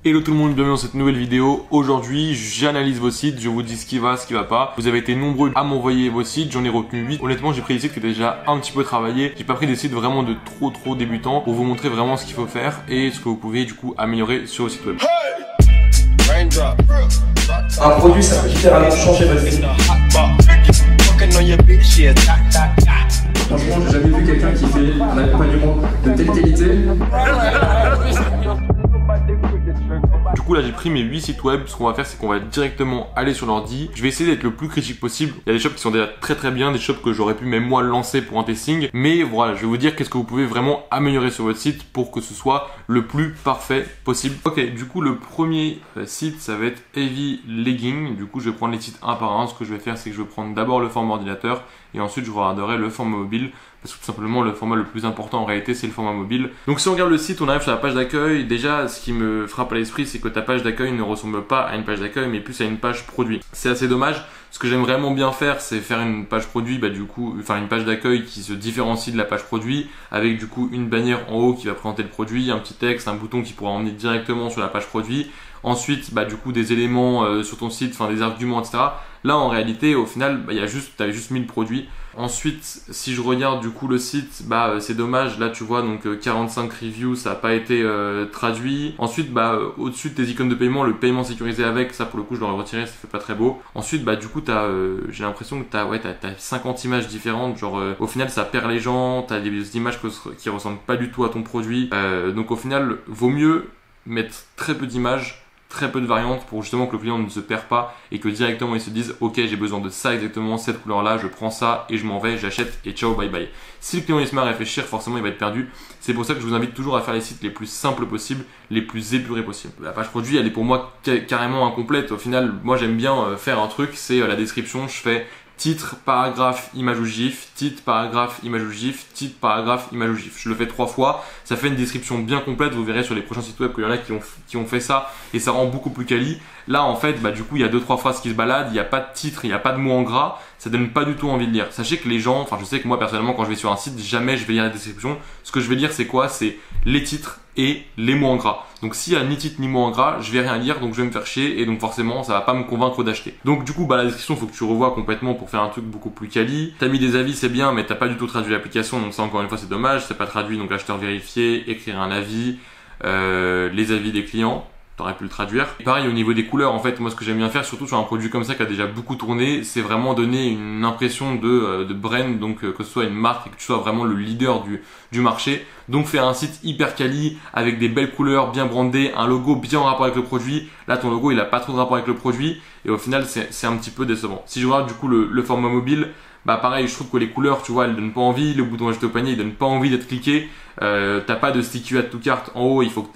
Hello tout le monde, bienvenue dans cette nouvelle vidéo. Aujourd'hui, j'analyse vos sites, je vous dis ce qui va, ce qui va pas. Vous avez été nombreux à m'envoyer vos sites, j'en ai retenu 8. Honnêtement, j'ai pris des sites qui étaient déjà un petit peu travaillés. J'ai pas pris des sites vraiment de trop débutants pour vous montrer vraiment ce qu'il faut faire et ce que vous pouvez du coup améliorer sur vos sites web. Un produit, ça peut littéralement changer votre vie. Franchement, j'ai jamais vu quelqu'un qui fait un accompagnement de telle qualité. Du coup là j'ai pris mes 8 sites web, ce qu'on va faire c'est qu'on va directement aller sur l'ordi. Je vais essayer d'être le plus critique possible. Il y a des shops qui sont déjà très bien, des shops que j'aurais pu même moi lancer pour un testing. Mais voilà, je vais vous dire qu'est-ce que vous pouvez vraiment améliorer sur votre site pour que ce soit le plus parfait possible. Ok, du coup le premier site ça va être Heavy Legging. Du coup je vais prendre les sites un par un. Ce que je vais faire c'est que je vais prendre d'abord le format ordinateur et ensuite je regarderai le format mobile. Parce que tout simplement le format le plus important en réalité c'est le format mobile. Donc si on regarde le site, on arrive sur la page d'accueil. Déjà ce qui me frappe à l'esprit c'est que ta page d'accueil ne ressemble pas à une page d'accueil mais plus à une page produit. C'est assez dommage. Ce que j'aime vraiment bien faire c'est faire une page produit, une page d'accueil qui se différencie de la page produit avec du coup une bannière en haut qui va présenter le produit, un petit texte, un bouton qui pourra emmener directement sur la page produit. Ensuite, du coup, des éléments sur ton site, des arguments, etc. Là, en réalité, au final, t'avais juste mis le produit. Ensuite, si je regarde du coup le site, c'est dommage. Là, tu vois, donc 45 reviews, ça n'a pas été traduit. Ensuite, au-dessus de tes icônes de paiement, le paiement sécurisé avec, ça pour le coup, je l'aurais retiré, ça fait pas très beau. Ensuite, du coup, j'ai l'impression que t'as 50 images différentes. Genre, au final, ça perd les gens. T'as des images qui ressemblent pas du tout à ton produit. Donc, au final, vaut mieux mettre très peu d'images, très peu de variantes pour justement que le client ne se perd pas et que directement il se dise ok j'ai besoin de ça exactement, cette couleur là, je prends ça et je m'en vais, j'achète et ciao bye bye. Si le client il se met à réfléchir, forcément il va être perdu. C'est pour ça que je vous invite toujours à faire les sites les plus simples possibles, les plus épurés possibles. La page produit elle est pour moi carrément incomplète. Au final moi j'aime bien faire un truc, c'est la description, je fais titre, paragraphe, image ou gif, titre, paragraphe, image ou gif, titre, paragraphe, image ou gif. Je le fais 3 fois, ça fait une description bien complète. Vous verrez sur les prochains sites web qu'il y en a qui ont fait ça et ça rend beaucoup plus quali. Là en fait, du coup il y a 2-3 phrases qui se baladent, il n'y a pas de titre, il n'y a pas de mots en gras, ça donne pas du tout envie de lire. Sachez que les gens, je sais que moi personnellement quand je vais sur un site, jamais je vais lire la description. Ce que je vais lire c'est quoi? C'est les titres et les mots en gras. Donc s'il y a ni titre ni mots en gras, je vais rien lire, donc je vais me faire chier et donc forcément ça va pas me convaincre d'acheter. Donc du coup la description faut que tu revoies complètement pour faire un truc beaucoup plus quali. T'as mis des avis c'est bien mais t'as pas du tout traduit l'application, donc ça encore une fois c'est dommage, c'est pas traduit, donc acheteur vérifié, écrire un avis, les avis des clients. T'aurais pu le traduire. Et pareil au niveau des couleurs, en fait, moi ce que j'aime bien faire, surtout sur un produit comme ça qui a déjà beaucoup tourné, c'est vraiment donner une impression de brand, donc que ce soit une marque et que tu sois vraiment le leader du marché. Donc faire un site hyper quali, avec des belles couleurs, bien brandé, un logo bien en rapport avec le produit. Là ton logo il a pas trop de rapport avec le produit et au final c'est un petit peu décevant. Si je regarde du coup le format mobile, pareil je trouve que les couleurs tu vois elles donnent pas envie, le bouton ajouter au panier il donne pas envie d'être cliqué. T'as pas de sticky add to cart en haut, il faut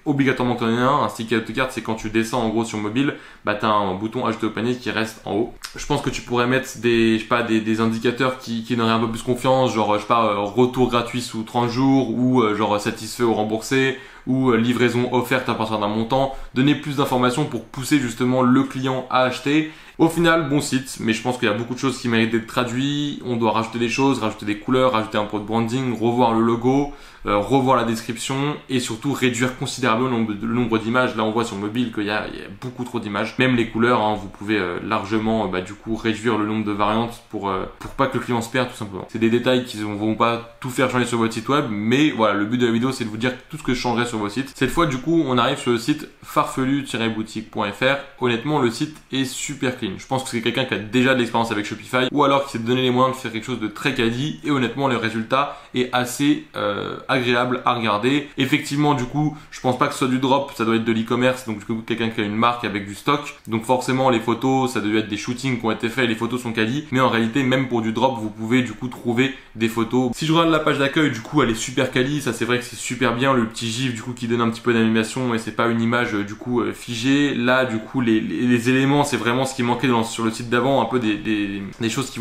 obligatoirement que tu en aies un sticky add to cart c'est quand tu descends en gros sur mobile, t'as un bouton ajouter au panier qui reste en haut. Je pense que tu pourrais mettre des indicateurs qui donneraient un peu plus confiance, genre retour gratuit sous 30 jours ou genre satisfait ou remboursé ou livraison offerte à partir d'un montant, donner plus d'informations pour pousser justement le client à acheter. Au final, bon site, mais je pense qu'il y a beaucoup de choses qui méritent d'être traduites. On doit rajouter des choses, rajouter des couleurs, rajouter un peu de branding, revoir le logo, revoir la description et surtout réduire considérablement le nombre d'images. Là, on voit sur mobile qu'il y a beaucoup trop d'images. Même les couleurs, vous pouvez largement du coup réduire le nombre de variantes pour pas que le client se perde tout simplement. C'est des détails qui ne vont pas tout faire changer sur votre site web, mais voilà, le but de la vidéo c'est de vous dire tout ce que je changerai sur vos sites. Cette fois, du coup, on arrive sur le site farfelu-boutique.fr. Honnêtement, le site est super clean. Je pense que c'est quelqu'un qui a déjà de l'expérience avec Shopify ou alors qui s'est donné les moyens de faire quelque chose de très quali et honnêtement le résultat est assez agréable à regarder. Effectivement du coup je pense pas que ce soit du drop, ça doit être de l'e-commerce, donc du coup quelqu'un qui a une marque avec du stock, donc forcément les photos ça doit être des shootings qui ont été faits et les photos sont quali, mais en réalité même pour du drop vous pouvez du coup trouver des photos. Si je regarde la page d'accueil du coup elle est super quali, ça c'est vrai que c'est super bien, le petit gif du coup qui donne un petit peu d'animation et c'est pas une image du coup figée. Là du coup les éléments c'est vraiment ce qui manquait sur le site d'avant, un peu des choses qui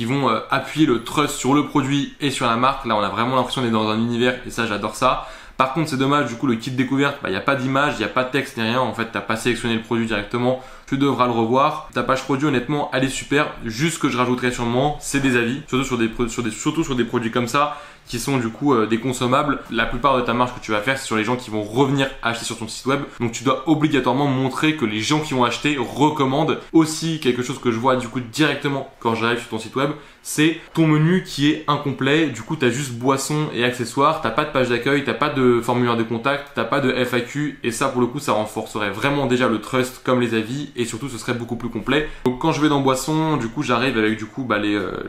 vont appuyer le trust sur le produit et sur la marque. Là on a vraiment l'impression d'être dans un univers et ça j'adore ça. Par contre c'est dommage, du coup le kit découverte, il n'y a pas d'image, il n'y a pas de texte ni rien, en fait t'as pas sélectionné le produit directement, tu devras le revoir. Ta page produit honnêtement elle est super, juste ce que je rajouterais sûrement c'est des avis, surtout sur des produits comme ça qui sont du coup des consommables. La plupart de ta marge que tu vas faire, c'est sur les gens qui vont revenir acheter sur ton site web. Donc tu dois obligatoirement montrer que les gens qui vont acheter recommandent. Aussi, quelque chose que je vois du coup directement quand j'arrive sur ton site web, c'est ton menu qui est incomplet. Du coup, tu as juste boissons et accessoires, t'as pas de page d'accueil, t'as pas de formulaire de contact, t'as pas de FAQ, et ça pour le coup, ça renforcerait vraiment déjà le trust comme les avis, et surtout ce serait beaucoup plus complet. Donc quand je vais dans boissons, du coup j'arrive avec du coup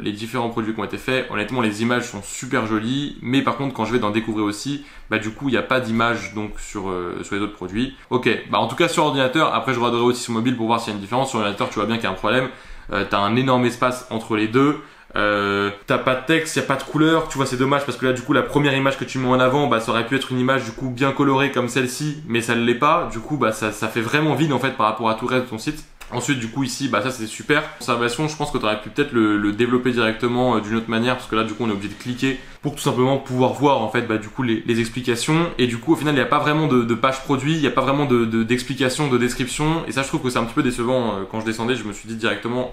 les différents produits qui ont été faits. Honnêtement, les images sont super jolies, mais par contre quand je vais dans découvrir aussi, du coup il n'y a pas d'image donc sur les autres produits. Ok, en tout cas sur ordinateur, après je regarderai aussi sur mobile pour voir s'il y a une différence. Sur ordinateur, tu vois bien qu'il y a un problème. T'as un énorme espace entre les deux. T'as pas de texte, y a pas de couleur, tu vois, c'est dommage parce que là du coup la première image que tu mets en avant, ça aurait pu être une image du coup bien colorée comme celle-ci, mais ça ne l'est pas. Du coup ça fait vraiment vide en fait par rapport à tout le reste de ton site. Ensuite du coup ici ça c'est super. Observation, je pense que tu aurais pu peut-être le développer directement d'une autre manière, parce que là du coup on est obligé de cliquer pour tout simplement pouvoir voir en fait du coup les explications, et du coup au final il n'y a pas vraiment de page produit, il n'y a pas vraiment d'explication, de description, et ça je trouve que c'est un petit peu décevant. Quand je descendais, je me suis dit directement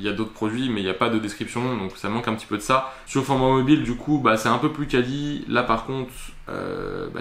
il y a d'autres produits mais il n'y a pas de description, donc ça manque un petit peu de ça. Sur format mobile du coup c'est un peu plus quali. Là par contre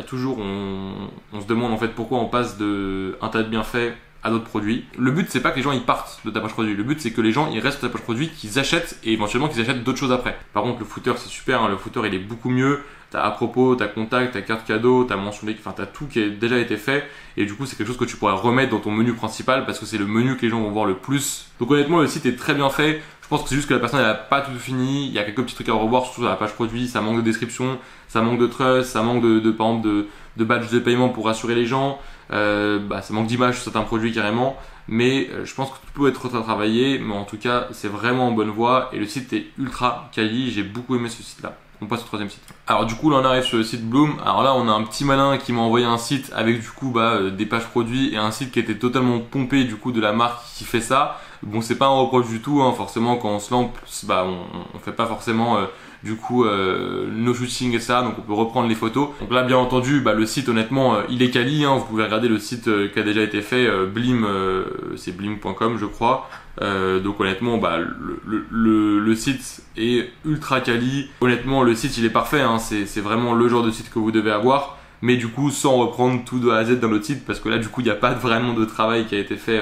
toujours on se demande en fait pourquoi on passe de un tas de bienfaits à d'autres produits. Le but c'est pas que les gens ils partent de ta page produit, le but c'est que les gens ils restent sur ta page produit, qu'ils achètent, et éventuellement qu'ils achètent d'autres choses après. Par contre le footer c'est super, hein, le footer il est beaucoup mieux. T'as à propos, t'as contact, t'as carte cadeau, t'as mentionné, t'as tout qui a déjà été fait, et du coup c'est quelque chose que tu pourrais remettre dans ton menu principal parce que c'est le menu que les gens vont voir le plus. Donc honnêtement le site est très bien fait. Je pense que c'est juste que la personne elle a pas tout fini, il y a quelques petits trucs à revoir, surtout sur la page produit, ça manque de description, ça manque de trust, ça manque par exemple de badge de paiement pour rassurer les gens, ça manque d'images sur certains produits carrément, mais je pense que tout peut être retravaillé, mais en tout cas c'est vraiment en bonne voie et le site est ultra quali, j'ai beaucoup aimé ce site là. On passe au troisième site. Alors du coup là on arrive sur le site Bloom. Alors là on a un petit malin qui m'a envoyé un site avec du coup des pages produits et un site qui était totalement pompé du coup de la marque qui fait ça. Bon c'est pas un reproche du tout, hein. Forcément quand on se lance on fait pas forcément nos shootings et ça, donc on peut reprendre les photos. Donc là bien entendu le site honnêtement il est quali, hein. Vous pouvez regarder le site qui a déjà été fait, Blim, c'est blim.com je crois. Donc honnêtement le site est ultra quali. Honnêtement le site il est parfait, hein. C'est vraiment le genre de site que vous devez avoir, mais du coup sans reprendre tout de A à Z dans l'autre site, parce que là du coup il n'y a pas vraiment de travail qui a été fait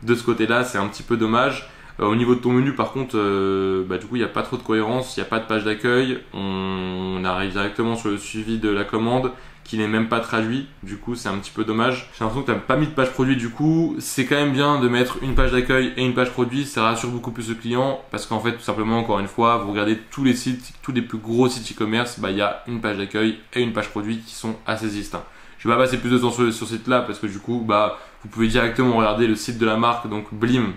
de ce côté là, c'est un petit peu dommage. Au niveau de ton menu par contre du coup il n'y a pas trop de cohérence, il n'y a pas de page d'accueil, on arrive directement sur le suivi de la commande qui n'est même pas traduit, du coup c'est un petit peu dommage. J'ai l'impression que tu n'as pas mis de page produit, du coup c'est quand même bien de mettre une page d'accueil et une page produit, ça rassure beaucoup plus le client, parce qu'en fait tout simplement encore une fois vous regardez tous les sites, tous les plus gros sites e-commerce, il y a une page d'accueil et une page produit qui sont assez distincts. Je vais pas passer plus de temps sur ce site là parce que du coup vous pouvez directement regarder le site de la marque, donc Blim,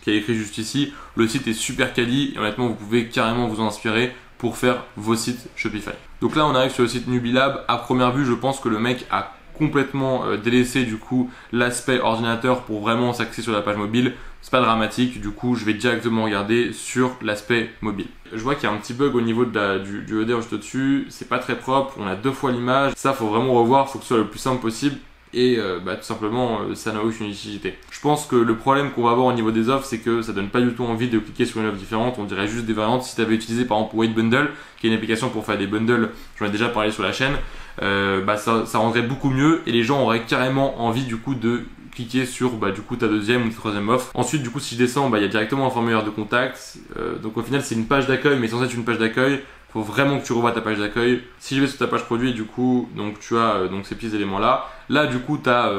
qui est écrit juste ici. Le site est super quali et honnêtement vous pouvez carrément vous en inspirer pour faire vos sites Shopify. Donc là on arrive sur le site Nubilab. À première vue je pense que le mec a complètement délaissé du coup l'aspect ordinateur pour vraiment s'axer sur la page mobile. C'est pas dramatique, du coup je vais directement regarder sur l'aspect mobile. Je vois qu'il y a un petit bug au niveau de du header juste au-dessus, c'est pas très propre, on a deux fois l'image, ça faut vraiment revoir, faut que ce soit le plus simple possible. Et tout simplement ça n'a aucune utilité. Je pense que le problème qu'on va avoir au niveau des offres, c'est que ça donne pas du tout envie de cliquer sur une offre différente, on dirait juste des variantes. Si tu avais utilisé par exemple Weight Bundle, qui est une application pour faire des bundles, j'en ai déjà parlé sur la chaîne, ça rendrait beaucoup mieux et les gens auraient carrément envie du coup de cliquer sur du coup ta deuxième ou ta troisième offre. Ensuite du coup si je descends, il y a directement un formulaire de contact, donc au final c'est une page d'accueil mais sans être une page d'accueil. Faut vraiment que tu revoies ta page d'accueil. Si je vais sur ta page produit, du coup, donc tu as ces petits éléments là. Là, du coup, tu as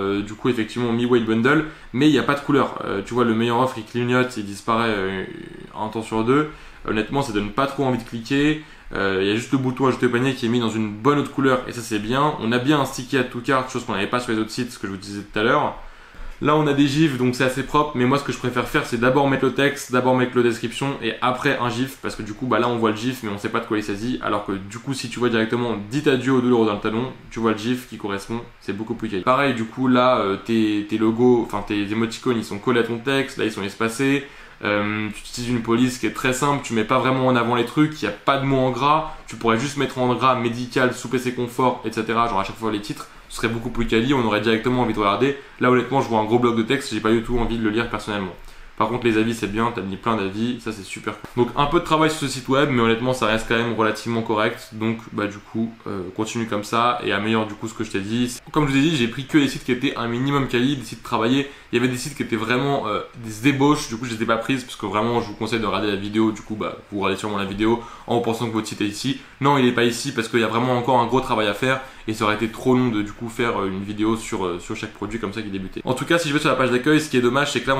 effectivement Mi Weight Bundle, mais il n'y a pas de couleur. Tu vois, le meilleur offre il clignote, il disparaît un temps sur deux. Honnêtement, ça donne pas trop envie de cliquer. Il y a juste le bouton ajouter au panier qui est mis dans une bonne autre couleur et ça c'est bien. On a bien un sticky add to cart, chose qu'on n'avait pas sur les autres sites, ce que je vous disais tout à l'heure. Là on a des gifs donc c'est assez propre, mais moi ce que je préfère faire c'est d'abord mettre le texte, d'abord mettre la description et après un gif, parce que du coup là on voit le gif mais on sait pas de quoi il s'agit, alors que du coup si tu vois directement dit adieu aux 2 € dans le talon, tu vois le gif qui correspond, c'est beaucoup plus quali. Pareil du coup là tes logos, enfin tes émoticônes ils sont collés à ton texte, là ils sont espacés. Tu utilises une police qui est très simple, tu mets pas vraiment en avant les trucs, il n'y a pas de mots en gras, tu pourrais juste mettre en gras médical, sous PC confort, etc. Genre à chaque fois les titres, ce serait beaucoup plus quali, on aurait directement envie de regarder. Là honnêtement je vois un gros bloc de texte, j'ai pas du tout envie de le lire personnellement. Par contre les avis c'est bien, t'as mis plein d'avis, ça c'est super cool. Donc un peu de travail sur ce site web, mais honnêtement ça reste quand même relativement correct. Donc bah du coup continue comme ça et améliore du coup ce que je t'ai dit. Comme je vous ai dit, j'ai pris que les sites qui étaient un minimum quali, des sites travaillés. Il y avait des sites qui étaient vraiment des ébauches, du coup je les ai pas prises parce que vraiment je vous conseille de regarder la vidéo. Du coup bah vous regardez sûrement la vidéo en pensant que votre site est ici. Non, il est pas ici parce qu'il y a vraiment encore un gros travail à faire et ça aurait été trop long de du coup faire une vidéo sur chaque produit comme ça qui débutait. En tout cas, si je vais sur la page d'accueil, ce qui est dommage c'est que là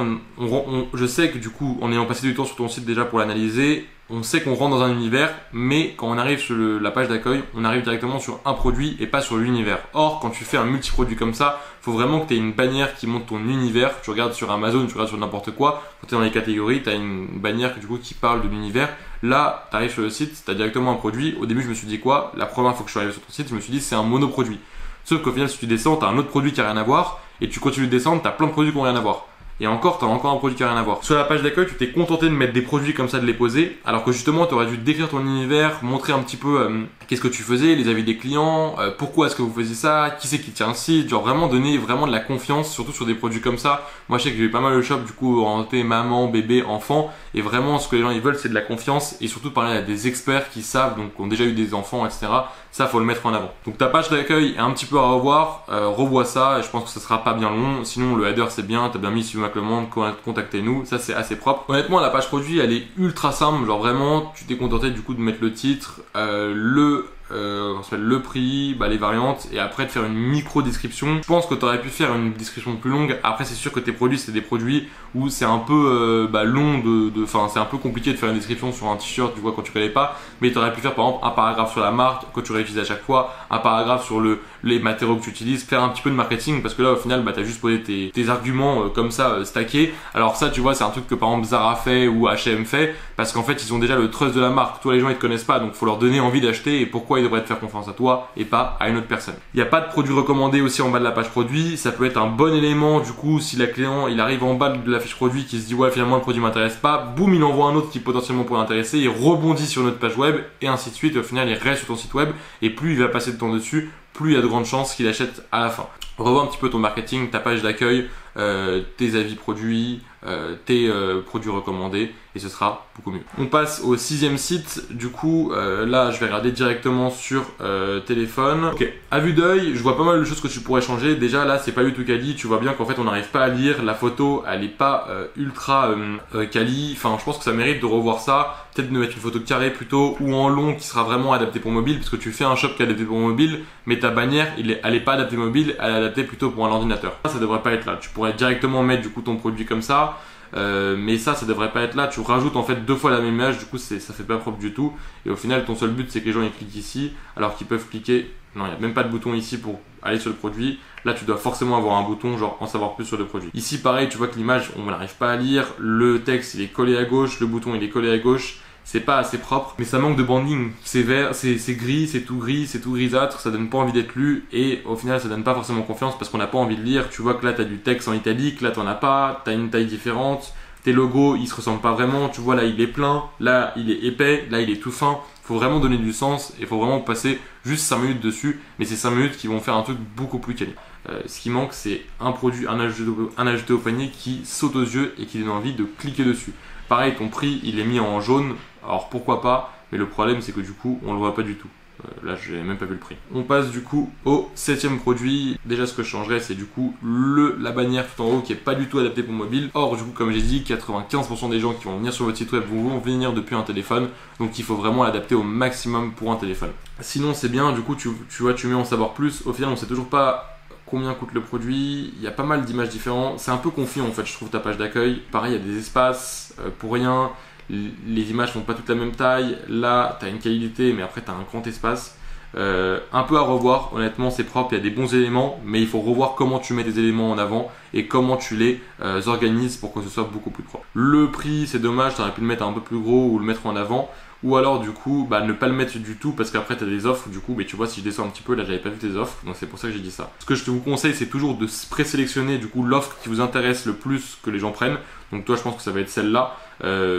je sais que du coup en ayant passé du temps sur ton site déjà pour l'analyser, on sait qu'on rentre dans un univers, mais quand on arrive sur la page d'accueil, on arrive directement sur un produit et pas sur l'univers. Or, quand tu fais un multi-produit comme ça, faut vraiment que tu aies une bannière qui montre ton univers. Tu regardes sur Amazon, tu regardes sur n'importe quoi, quand tu es dans les catégories, tu as une bannière du coup qui parle de l'univers. Là, tu arrives sur le site, tu as directement un produit. Au début, je me suis dit quoi? La première fois que je suis arrivé sur ton site, je me suis dit c'est un monoproduit. Sauf qu'au final, si tu descends, tu as un autre produit qui a rien à voir et tu continues de descendre, tu as plein de produits qui n'ont rien à voir. Et encore, tu as encore un produit qui n'a rien à voir. Sur la page d'accueil, tu t'es contenté de mettre des produits comme ça, de les poser, alors que justement, tu aurais dû décrire ton univers, montrer un petit peu qu'est-ce que tu faisais, les avis des clients, pourquoi est-ce que vous faisiez ça, qui c'est qui tient un site, genre vraiment donner vraiment de la confiance, surtout sur des produits comme ça. Moi, je sais que j'ai eu pas mal de shops, du coup, orienté maman, bébé, enfant, et vraiment, ce que les gens ils veulent, c'est de la confiance, et surtout parler à des experts qui savent, donc qui ont déjà eu des enfants, etc. Ça, faut le mettre en avant. Donc ta page d'accueil est un petit peu à revoir, revois ça, et je pense que ça sera pas bien long. Sinon, le header c'est bien, t'as bien mis si le monde, contactez-nous, ça c'est assez propre. Honnêtement, la page produit, elle est ultra simple, genre vraiment, tu t'es contenté du coup de mettre le titre, le prix, bah, les variantes et après de faire une micro description. Je pense que tu aurais pu faire une description plus longue. Après c'est sûr que tes produits c'est des produits où c'est un peu long enfin c'est un peu compliqué de faire une description sur un t-shirt, tu vois, quand tu connais pas, mais tu aurais pu faire par exemple un paragraphe sur la marque que tu réutilises à chaque fois, un paragraphe sur les matériaux que tu utilises, faire un petit peu de marketing parce que là au final bah, tu as juste posé tes arguments comme ça stackés. Alors ça tu vois c'est un truc que par exemple Zara fait ou H&M fait parce qu'en fait ils ont déjà le trust de la marque. Toi les gens ils te connaissent pas, donc faut leur donner envie d'acheter et pourquoi ils devraient te faire confiance à toi et pas à une autre personne. Il n'y a pas de produit recommandé aussi en bas de la page produit, ça peut être un bon élément du coup si la client il arrive en bas de la fiche produit qui se dit ouais finalement le produit m'intéresse pas, boum il envoie un autre qui potentiellement pourrait l'intéresser, il rebondit sur notre page web et ainsi de suite et au final il reste sur ton site web et plus il va passer de temps dessus, plus il y a de grandes chances qu'il achète à la fin. Revois un petit peu ton marketing, ta page d'accueil, tes avis produits, tes produits recommandés et ce sera beaucoup mieux. On passe au 6e site, du coup là je vais regarder directement sur téléphone. Ok, à vue d'œil, je vois pas mal de choses que tu pourrais changer. Déjà là c'est pas du tout quali, tu vois bien qu'en fait on n'arrive pas à lire, la photo elle est pas ultra quali, enfin je pense que ça mérite de revoir ça, peut-être de mettre une photo carrée plutôt ou en long qui sera vraiment adaptée pour mobile parce que tu fais un shop qui est adapté pour mobile mais ta bannière elle est pas adaptée mobile, elle est adaptée plutôt pour un ordinateur. Ça devrait pas être là, tu pourrais directement mettre du coup ton produit comme ça. Mais ça devrait pas être là, tu rajoutes en fait 2 fois la même image, du coup ça fait pas propre du tout et au final ton seul but c'est que les gens ils cliquent ici alors qu'ils peuvent cliquer, non il n'y a même pas de bouton ici pour aller sur le produit, là tu dois forcément avoir un bouton genre en savoir plus sur le produit. Ici pareil tu vois que l'image on n'arrive pas à lire, le texte il est collé à gauche, le bouton il est collé à gauche, c'est pas assez propre, mais ça manque de branding, c'est vert, c'est gris, c'est tout grisâtre, ça donne pas envie d'être lu et au final ça donne pas forcément confiance parce qu'on n'a pas envie de lire. Tu vois que là t'as du texte en italique, là t'en as pas, t'as une taille différente, tes logos ils se ressemblent pas vraiment, tu vois là il est plein, là il est épais, là il est tout fin. Faut vraiment donner du sens et faut vraiment passer juste 5 minutes dessus, mais c'est 5 minutes qui vont faire un truc beaucoup plus quali. Ce qui manque c'est un produit, un ajouté au panier qui saute aux yeux et qui donne envie de cliquer dessus. Pareil, ton prix il est mis en jaune, alors pourquoi pas, mais le problème c'est que du coup on le voit pas du tout. Là j'ai même pas vu le prix. On passe du coup au 7e produit. Déjà ce que je changerais c'est du coup la bannière tout en haut qui est pas du tout adaptée pour mobile. Or du coup comme j'ai dit 95% des gens qui vont venir sur votre site web vont venir depuis un téléphone, donc il faut vraiment l'adapter au maximum pour un téléphone. Sinon c'est bien, du coup tu vois tu mets en savoir plus, au final on sait toujours pas combien coûte le produit, il y a pas mal d'images différentes, c'est un peu confus en fait je trouve ta page d'accueil. Pareil il y a des espaces pour rien, les images font pas toute la même taille, là tu as une qualité mais après tu as un grand espace. Un peu à revoir, honnêtement c'est propre, il y a des bons éléments mais il faut revoir comment tu mets tes éléments en avant et comment tu les organises pour que ce soit beaucoup plus propre. Le prix c'est dommage, tu aurais pu le mettre un peu plus gros ou le mettre en avant. Ou alors du coup ne pas le mettre du tout parce qu'après tu as des offres du coup, mais tu vois si je descends un petit peu là j'avais pas vu tes offres donc c'est pour ça que j'ai dit ça. Ce que je te vous conseille c'est toujours de présélectionner du coup l'offre qui vous intéresse le plus que les gens prennent. Donc toi je pense que ça va être celle-là.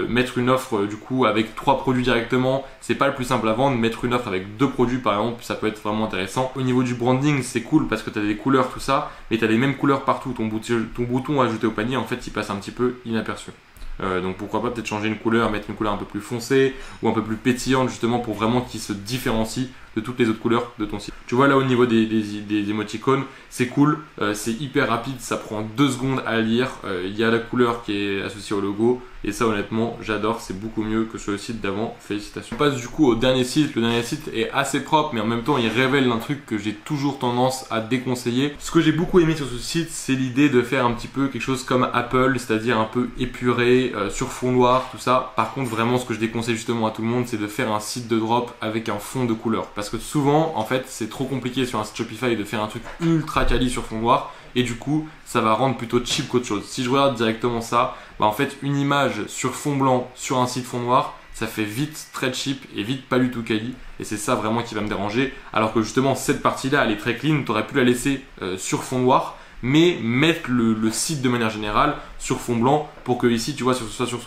Mettre une offre du coup avec 3 produits directement c'est pas le plus simple à vendre. Mettre une offre avec 2 produits par exemple ça peut être vraiment intéressant. Au niveau du branding c'est cool parce que tu as des couleurs tout ça mais tu as les mêmes couleurs partout. Ton bouton ajouté au panier en fait il passe un petit peu inaperçu. Donc pourquoi pas peut-être changer une couleur, mettre une couleur un peu plus foncée ou un peu plus pétillante justement pour vraiment qu'il se différencie de toutes les autres couleurs de ton site. Tu vois là au niveau des émoticônes, c'est cool, c'est hyper rapide, ça prend 2 secondes à lire, il y a la couleur qui est associée au logo et ça honnêtement j'adore, c'est beaucoup mieux que sur le site d'avant, félicitations. On passe du coup au dernier site, le dernier site est assez propre mais en même temps il révèle un truc que j'ai toujours tendance à déconseiller. Ce que j'ai beaucoup aimé sur ce site c'est l'idée de faire un petit peu quelque chose comme Apple, c'est-à-dire un peu épuré, sur fond noir, tout ça. Par contre vraiment ce que je déconseille justement à tout le monde c'est de faire un site de drop avec un fond de couleur. Parce que souvent, en fait, c'est trop compliqué sur un site Shopify de faire un truc ultra quali sur fond noir et du coup, ça va rendre plutôt cheap qu'autre chose. Si je regarde directement ça, bah en fait, une image sur fond blanc sur un site fond noir, ça fait vite très cheap et vite pas du tout quali et c'est ça vraiment qui va me déranger. Alors que justement, cette partie-là, elle est très clean, tu aurais pu la laisser sur fond noir mais mettre le site de manière générale sur fond blanc pour que ici, tu vois, ce soit sur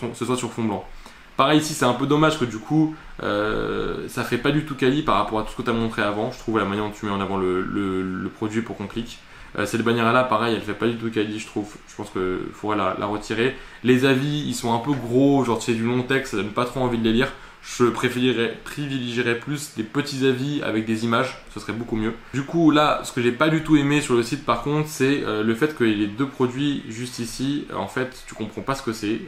fond blanc. Pareil ici, c'est un peu dommage que du coup, ça fait pas du tout quali par rapport à tout ce que tu as montré avant. Je trouve la manière dont tu mets en avant le produit pour qu'on clique. Cette bannière-là, pareil, elle fait pas du tout quali, je trouve. Je pense qu'il faudrait la retirer. Les avis, ils sont un peu gros, genre c'est du long texte, ça donne pas trop envie de les lire. Je privilégierais plus des petits avis avec des images, ce serait beaucoup mieux. Du coup là, ce que j'ai pas du tout aimé sur le site par contre, c'est le fait que les 2 produits juste ici, en fait tu comprends pas ce que c'est.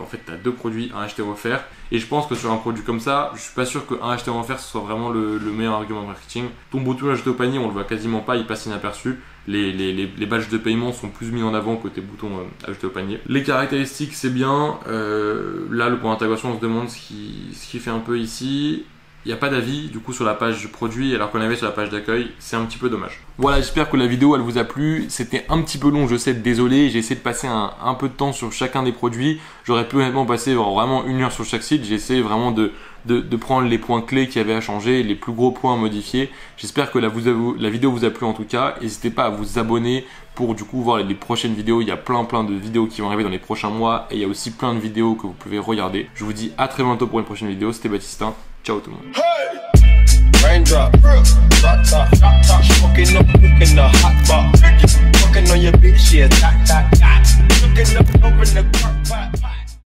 En fait tu as 2 produits, un acheté offert. Et je pense que sur un produit comme ça, je suis pas sûr qu'un acheté offert ce soit vraiment le meilleur argument de marketing. Ton bouton acheter au panier, on le voit quasiment pas, il passe inaperçu. Les badges de paiement sont plus mis en avant côté bouton ajouter au panier. Les caractéristiques c'est bien, là le point d'intégration on se demande ce qui fait un peu ici. Il n'y a pas d'avis du coup sur la page produit alors qu'on avait sur la page d'accueil, c'est un petit peu dommage. Voilà, j'espère que la vidéo elle vous a plu. C'était un petit peu long, je sais, désolé, j'ai essayé de passer un peu de temps sur chacun des produits. J'aurais pu honnêtement passer vraiment 1 heure sur chaque site, j'ai essayé vraiment de prendre les points clés qu'il y avait à changer, les plus gros points à modifier. J'espère que la vidéo vous a plu en tout cas. N'hésitez pas à vous abonner pour du coup voir les prochaines vidéos. Il y a plein de vidéos qui vont arriver dans les prochains mois et il y a aussi plein de vidéos que vous pouvez regarder. Je vous dis à très bientôt pour une prochaine vidéo. C'était Baptistin. Ciao tout le monde. Hey! Raindrop,